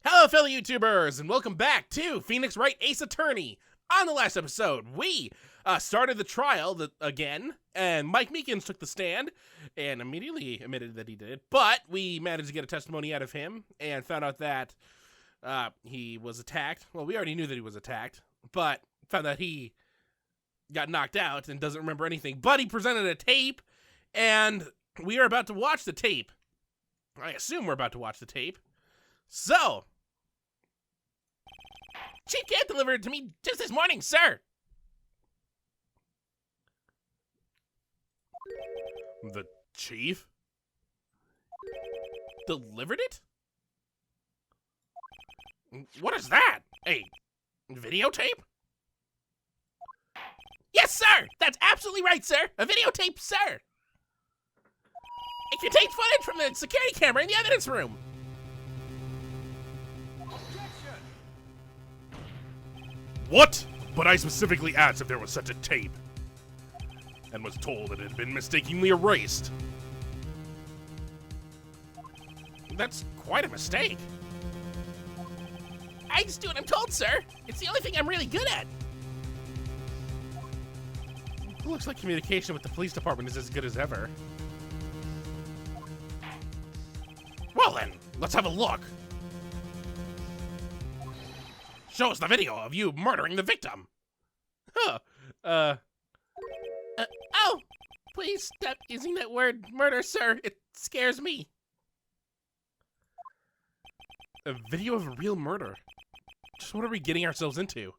Hello, fellow YouTubers, and welcome back to Phoenix Wright Ace Attorney. On the last episode, we started the trial again, and Mike Meekins took the stand and immediately admitted that he did it, but we managed to get a testimony out of him and found out that he was attacked. Well, we already knew that he was attacked, but found that he got knocked out and doesn't remember anything, but he presented a tape, and we are about to watch the tape. I assume we're about to watch the tape. So, Chief Camp delivered it to me just this morning, sir. The chief? Delivered it? What is that? A videotape? Yes, sir! That's absolutely right, sir! A videotape, sir! It contains footage from the security camera in the evidence room. What? But I specifically asked if there was such a tape, and was told that it had been mistakenly erased. That's quite a mistake. I just do what I'm told, sir. It's the only thing I'm really good at. Looks like communication with the police department is as good as ever. Well then, let's have a look. Show us the video of you murdering the victim. Huh. Oh, please stop using that word murder, sir. It scares me. A video of a real murder. Just what are we getting ourselves into?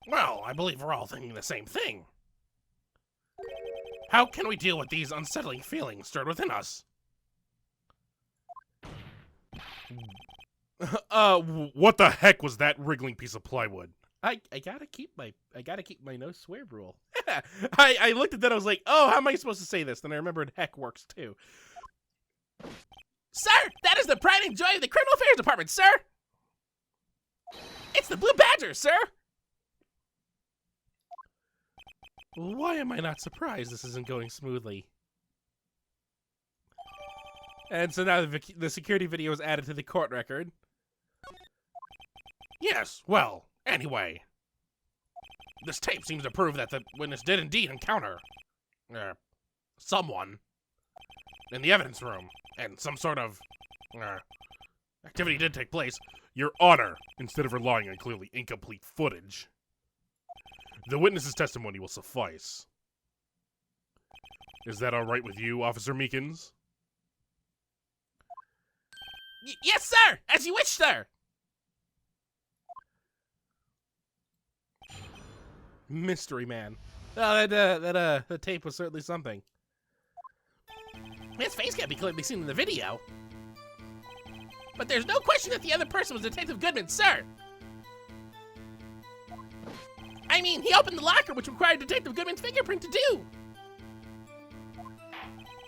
Well, I believe we're all thinking the same thing. How can we deal with these unsettling feelings stirred within us? What the heck was that wriggling piece of plywood? I gotta keep my no swear rule. I looked at that, I was like, oh, how am I supposed to say this? Then I remembered heck works too. Sir, that is the pride and joy of the Criminal Affairs Department, sir! It's the Blue Badger, sir! Why am I not surprised this isn't going smoothly? And so now the security video is added to the court record. Yes, well, anyway. This tape seems to prove that the witness did indeed encounter someone in the evidence room, and some sort of activity did take place. Your Honor, instead of relying on clearly incomplete footage, the witness's testimony will suffice. Is that all right with you, Officer Meekins? Yes, sir! As you wish, sir! Mystery man. Oh, that tape was certainly something. His face can't be clearly seen in the video. But there's no question that the other person was Detective Goodman, sir! I mean, he opened the locker, which required Detective Goodman's fingerprint to do.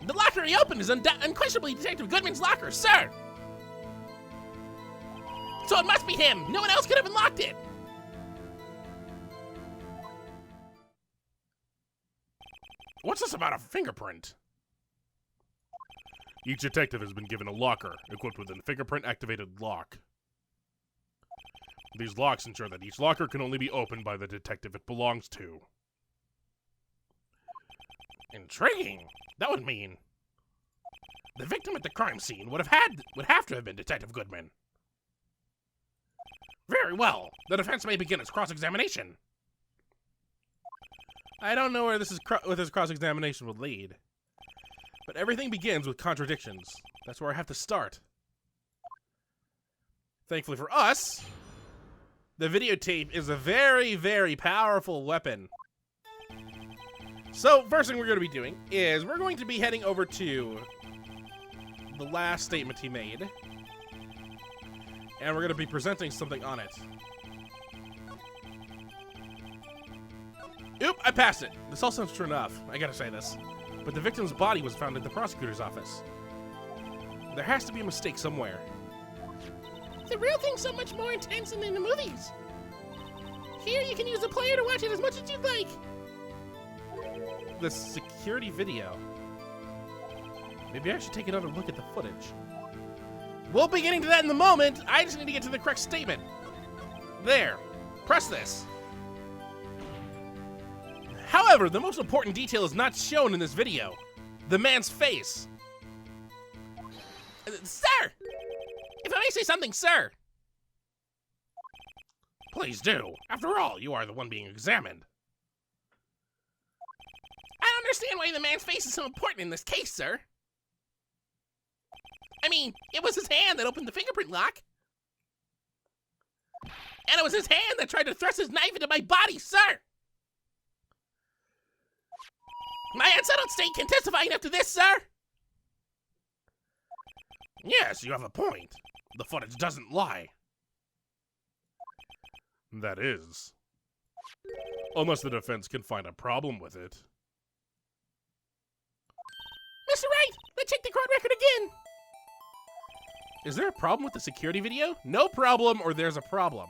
The locker he opened is unquestionably Detective Goodman's locker, sir. So it must be him. No one else could have unlocked it. What's this about a fingerprint? Each detective has been given a locker equipped with a fingerprint-activated lock. These locks ensure that each locker can only be opened by the detective it belongs to. Intriguing. That would mean The victim at the crime scene would have to have been Detective Goodman. Very well. The defense may begin its cross-examination. I don't know where this cross-examination would lead. But everything begins with contradictions. That's where I have to start. Thankfully for us, the videotape is a very, very powerful weapon. So, first thing we're going to be doing is we're going to be heading over to the last statement he made. And we're going to be presenting something on it. Oop, I passed it. This all sounds true enough. I gotta say this. But the victim's body was found in the prosecutor's office. There has to be a mistake somewhere. The real thing's so much more intense than in the movies. Here you can use the player to watch it as much as you'd like. The security video. Maybe I should take another look at the footage. We'll be getting to that in a moment. I just need to get to the correct statement. There. Press this. However, the most important detail is not shown in this video. The man's face. Sir! If I may say something, sir! Please do. After all, you are the one being examined. I don't understand why the man's face is so important in this case, sir. I mean, it was his hand that opened the fingerprint lock. And it was his hand that tried to thrust his knife into my body, sir! My unsettled state can testify enough to this, sir! Yes, you have a point. The footage doesn't lie. That is. Unless the defense can find a problem with it. Mr. Wright, let's check the court record again! Is there a problem with the security video? No problem, or there's a problem.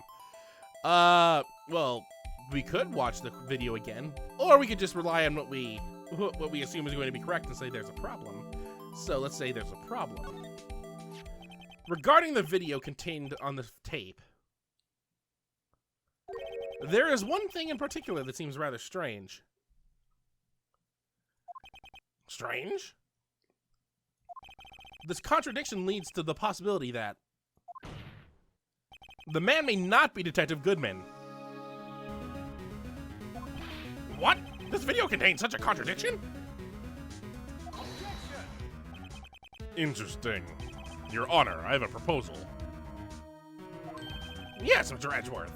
Well, we could watch the video again, or we could just rely on what we assume is going to be correct and say there's a problem. So let's say there's a problem. Regarding the video contained on the tape, there is one thing in particular that seems rather strange. Strange? This contradiction leads to the possibility that the man may not be Detective Goodman. What? This video contains such a contradiction? Interesting. Your Honor, I have a proposal. Yes, Mr. Edgeworth.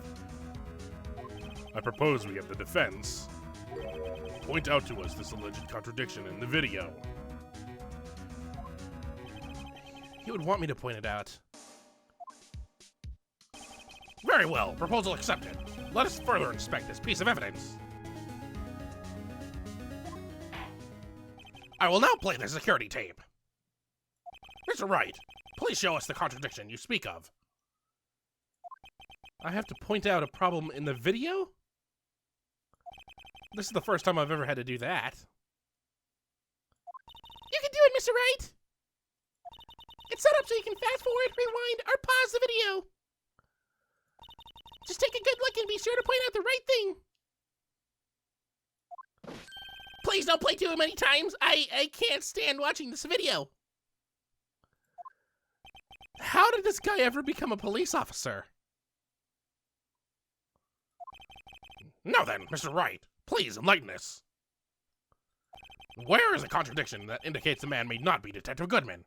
I propose we have the defense point out to us this alleged contradiction in the video. He would want me to point it out. Very well, proposal accepted. Let us further inspect this piece of evidence. I will now play the security tape. Mr. Wright, please show us the contradiction you speak of. I have to point out a problem in the video? This is the first time I've ever had to do that. You can do it, Mr. Wright! It's set up so you can fast forward, rewind, or pause the video. Just take a good look and be sure to point out the right thing. Please don't play too many times. I can't stand watching this video. How did this guy ever become a police officer? Now then, Mr. Wright, please enlighten us. Where is the contradiction that indicates the man may not be Detective Goodman?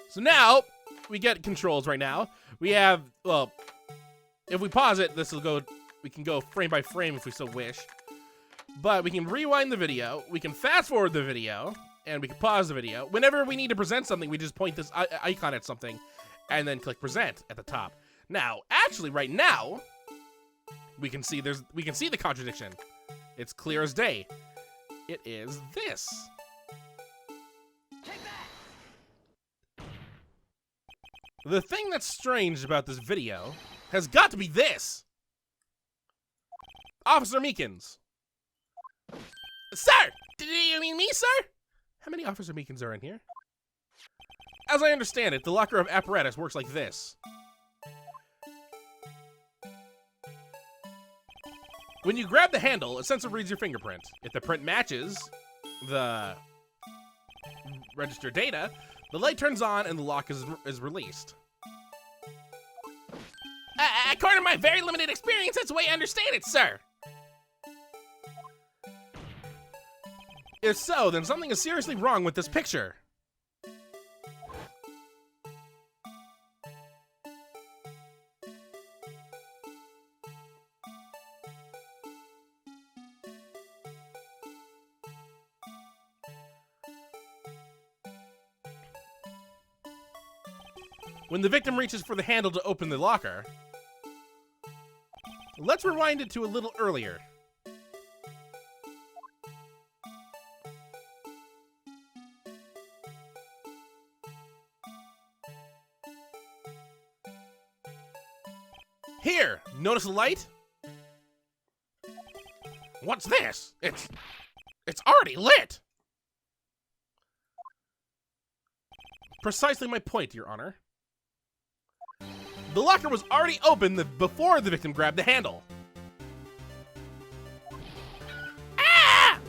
So now, we get controls right now. We have, well, if we pause it, we can go frame by frame if we so wish. But we can rewind the video, we can fast forward the video, and we can pause the video. Whenever we need to present something, we just point this icon at something, and then click present at the top. Now, actually, right now, we can see the contradiction. It's clear as day. It is this. The thing that's strange about this video has got to be this. Officer Meekins. Sir! Did you mean me, sir? How many Officer Meekins are in here? As I understand it, the locker of apparatus works like this. When you grab the handle, a sensor reads your fingerprint. If the print matches the registered data, The light turns on and the lock is released. According to my very limited experience, that's the way I understand it, sir. If so, then something is seriously wrong with this picture. When the victim reaches for the handle to open the locker, let's rewind it to a little earlier. Here, notice the light? What's this? It's already lit. Precisely my point, Your Honor. The locker was already open before the victim grabbed the handle. Ah!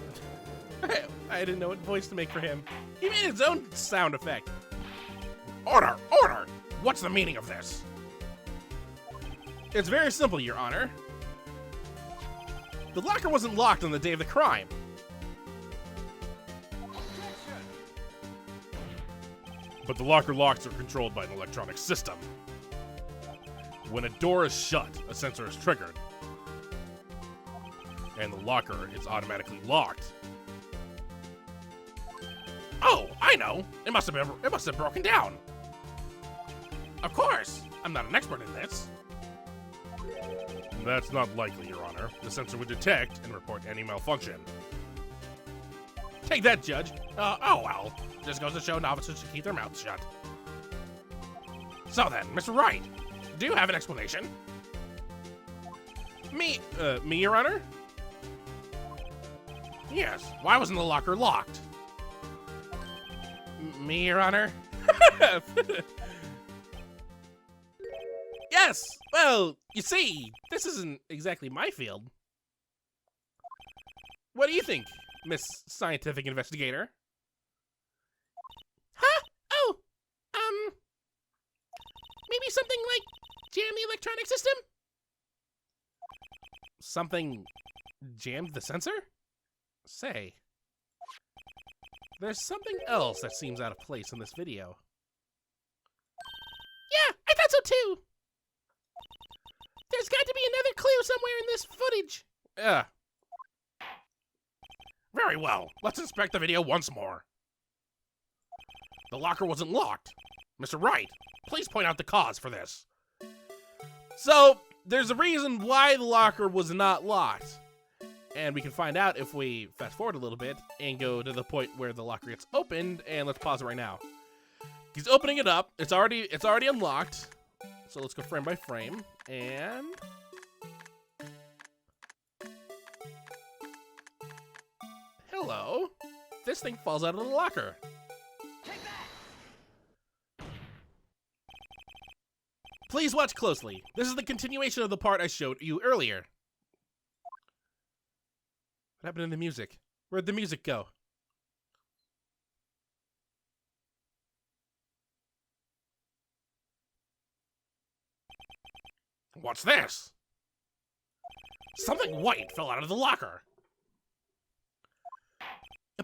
I didn't know what voice to make for him. He made his own sound effect. Order! Order! What's the meaning of this? It's very simple, Your Honor. The locker wasn't locked on the day of the crime. But the locker locks are controlled by an electronic system. When a door is shut, a sensor is triggered. And the locker is automatically locked. Oh, I know. It must have broken down. Of course. I'm not an expert in this. That's not likely, Your Honor. The sensor would detect and report any malfunction. Take that, Judge. Oh well. Just goes to show novices should keep their mouths shut. So then, Mr. Wright, do you have an explanation? Me, Your Honor? Yes. Why wasn't the locker locked? Me, Your Honor? Yes! Well, you see, this isn't exactly my field. What do you think, Miss Scientific Investigator? Huh? Oh, maybe something like jam the electronic system? Something jammed the sensor? Say, there's something else that seems out of place in this video. Yeah, I thought so too. There's got to be another clue somewhere in this footage. Yeah. Very well. Let's inspect the video once more. The locker wasn't locked. Mr. Wright, please point out the cause for this. So, there's a reason why the locker was not locked. And we can find out if we fast forward a little bit and go to the point where the locker gets opened, and let's pause it right now. He's opening it up. It's already unlocked. So let's go frame by frame, and hello. This thing falls out of the locker. Please watch closely. This is the continuation of the part I showed you earlier. What happened to the music? Where'd the music go? What's this? Something white fell out of the locker.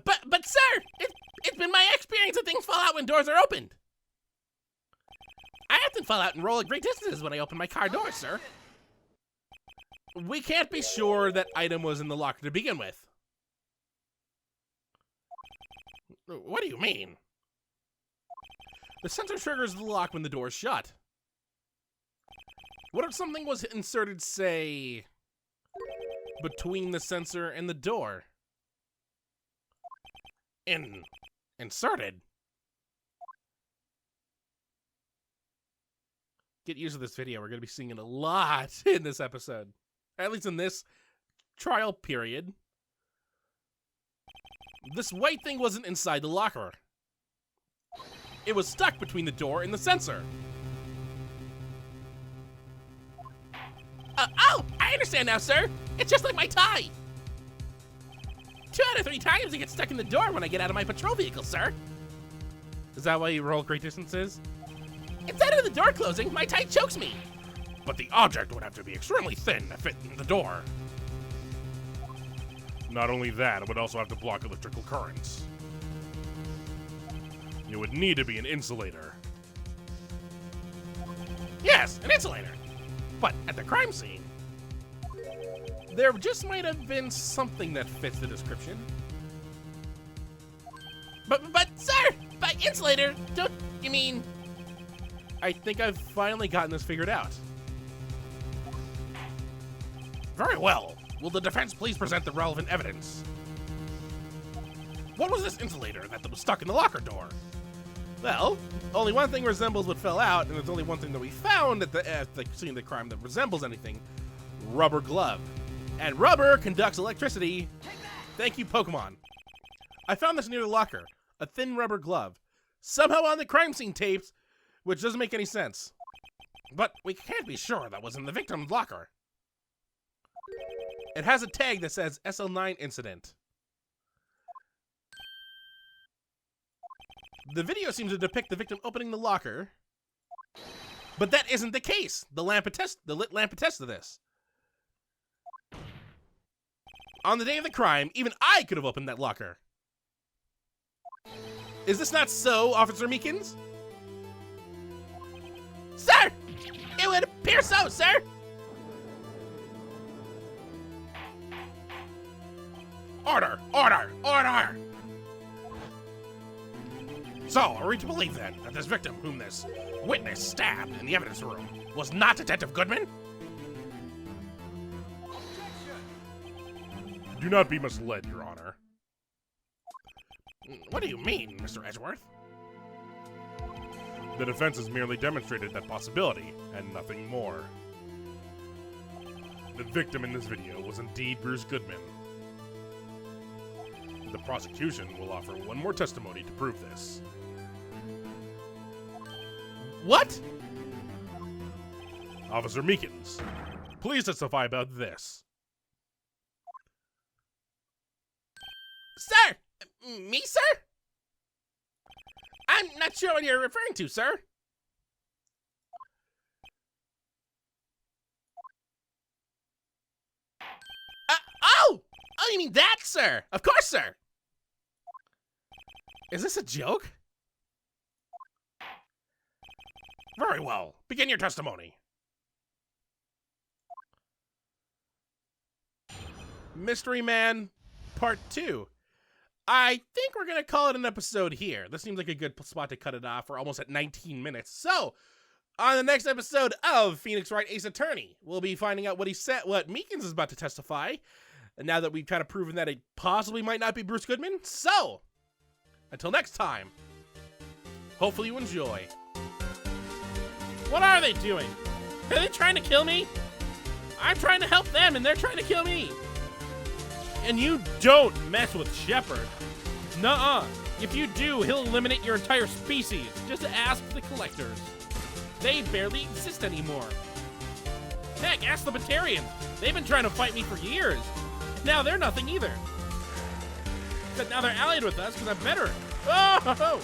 But sir, it's been my experience that things fall out when doors are opened. I often fall out and roll at great distances when I open my car door, sir. We can't be sure that item was in the locker to begin with. What do you mean? The sensor triggers the lock when the door is shut. What if something was inserted, say, between the sensor and the door? Inserted? Get used to this video. We're going to be seeing it a lot in this episode. At least in this trial period. This white thing wasn't inside the locker. It was stuck between the door and the sensor. Oh, I understand now, sir. It's just like my tie. 2 out of 3 times it gets stuck in the door when I get out of my patrol vehicle, sir. Is that why you roll great distances? Instead of the door closing, my tight chokes me. But the object would have to be extremely thin to fit in the door. Not only that, it would also have to block electrical currents. It would need to be an insulator. Yes, an insulator. But at the crime scene, there just might have been something that fits the description. But sir, by insulator, don't you mean? I think I've finally gotten this figured out. Very well. Will the defense please present the relevant evidence? What was this insulator that was stuck in the locker door? Well, only one thing resembles what fell out, and there's only one thing that we found at the scene of the crime that resembles anything. Rubber glove. And rubber conducts electricity. Thank you, Pokemon. I found this near the locker. A thin rubber glove. Somehow on the crime scene tapes, which doesn't make any sense. But we can't be sure that was in the victim's locker. It has a tag that says SL9 incident. The video seems to depict the victim opening the locker, but that isn't the case. The lit lamp attests to this. On the day of the crime, even I could have opened that locker. Is this not so, Officer Meekins? Sir, it would appear so, sir. Order! Order! Order! So, are we to believe then that this victim whom this witness stabbed in the evidence room was not Detective Goodman? Do not be misled, Your Honor. What do you mean, Mr. Edgeworth? The defense has merely demonstrated that possibility, and nothing more. The victim in this video was indeed Bruce Goodman. The prosecution will offer one more testimony to prove this. What? Officer Meekins, please testify about this. Sir! Me, sir? I'm not sure what you're referring to, sir. Oh! Oh, you mean that, sir? Of course, sir. Is this a joke? Very well. Begin your testimony. Mystery Man Part 2. I think we're going to call it an episode here. This seems like a good spot to cut it off. We're almost at 19 minutes. So, on the next episode of Phoenix Wright Ace Attorney, we'll be finding out what he said, what Meekins is about to testify. And now that we've kind of proven that it possibly might not be Bruce Goodman. So, until next time, hopefully you enjoy. What are they doing? Are they trying to kill me? I'm trying to help them and they're trying to kill me. And you don't mess with Shepard. Nuh-uh. If you do, he'll eliminate your entire species. Just ask the collectors. They barely exist anymore. Heck, ask the Batarians. They've been trying to fight me for years. Now they're nothing either. But now they're allied with us because I'm better. Oh!